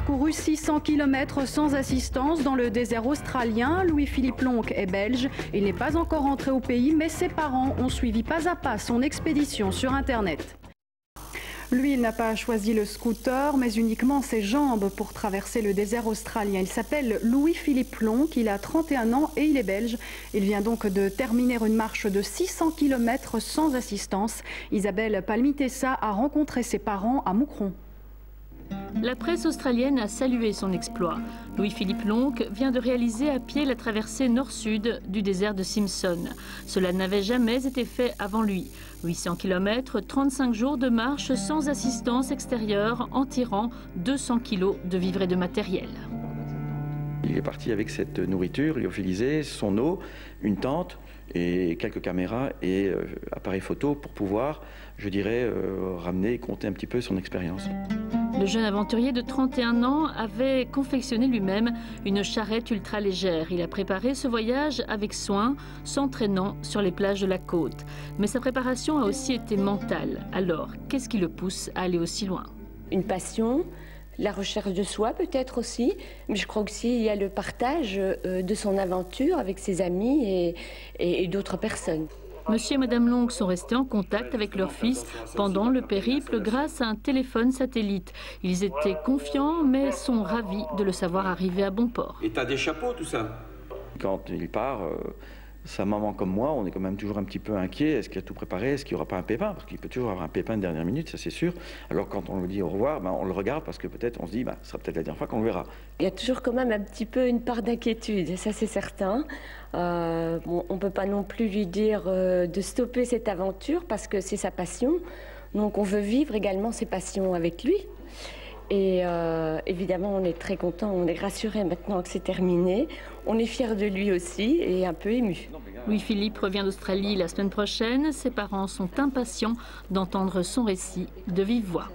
parcouru 600 km sans assistance dans le désert australien. Louis-Philippe Lonque est belge. Il n'est pas encore entré au pays, mais ses parents ont suivi pas à pas son expédition sur Internet. Lui, il n'a pas choisi le scooter, mais uniquement ses jambes pour traverser le désert australien. Il s'appelle Louis-Philippe Lonque, il a 31 ans et il est belge. Il vient donc de terminer une marche de 600 km sans assistance. Isabelle Palmitessa a rencontré ses parents à Moucron. La presse australienne a salué son exploit. Louis-Philippe Lonque vient de réaliser à pied la traversée nord-sud du désert de Simpson. Cela n'avait jamais été fait avant lui. 800 km, 35 jours de marche sans assistance extérieure en tirant 200 kg de vivres et de matériel. Il est parti avec cette nourriture lyophilisée, son eau, une tente et quelques caméras et appareils photo pour pouvoir, je dirais, ramener et compter un petit peu son expérience. Le jeune aventurier de 31 ans avait confectionné lui-même une charrette ultra légère. Il a préparé ce voyage avec soin, s'entraînant sur les plages de la côte. Mais sa préparation a aussi été mentale. Alors, qu'est-ce qui le pousse à aller aussi loin? Une passion, la recherche de soi peut-être aussi, mais je crois aussi il y a le partage de son aventure avec ses amis et d'autres personnes. Monsieur et Madame Lonque sont restés en contact avec leur fils pendant le périple grâce à un téléphone satellite. Ils étaient confiants mais sont ravis de le savoir arriver à bon port. Et t'as des chapeaux tout ça? Quand il part, sa maman comme moi, on est quand même toujours un petit peu inquiet. Est-ce qu'il a tout préparé? Est-ce qu'il n'y aura pas un pépin? Parce qu'il peut toujours avoir un pépin de dernière minute, ça c'est sûr. Alors quand on lui dit au revoir, on le regarde parce que peut-être on se dit ce sera peut-être la dernière fois qu'on le verra. Il y a toujours quand même un petit peu une part d'inquiétude, ça c'est certain. On ne peut pas non plus lui dire de stopper cette aventure parce que c'est sa passion. Donc on veut vivre également ses passions avec lui. Et évidemment, on est très content, on est rassuré maintenant que c'est terminé. On est fiers de lui aussi et un peu ému. Louis-Philippe revient d'Australie la semaine prochaine. Ses parents sont impatients d'entendre son récit de vive voix.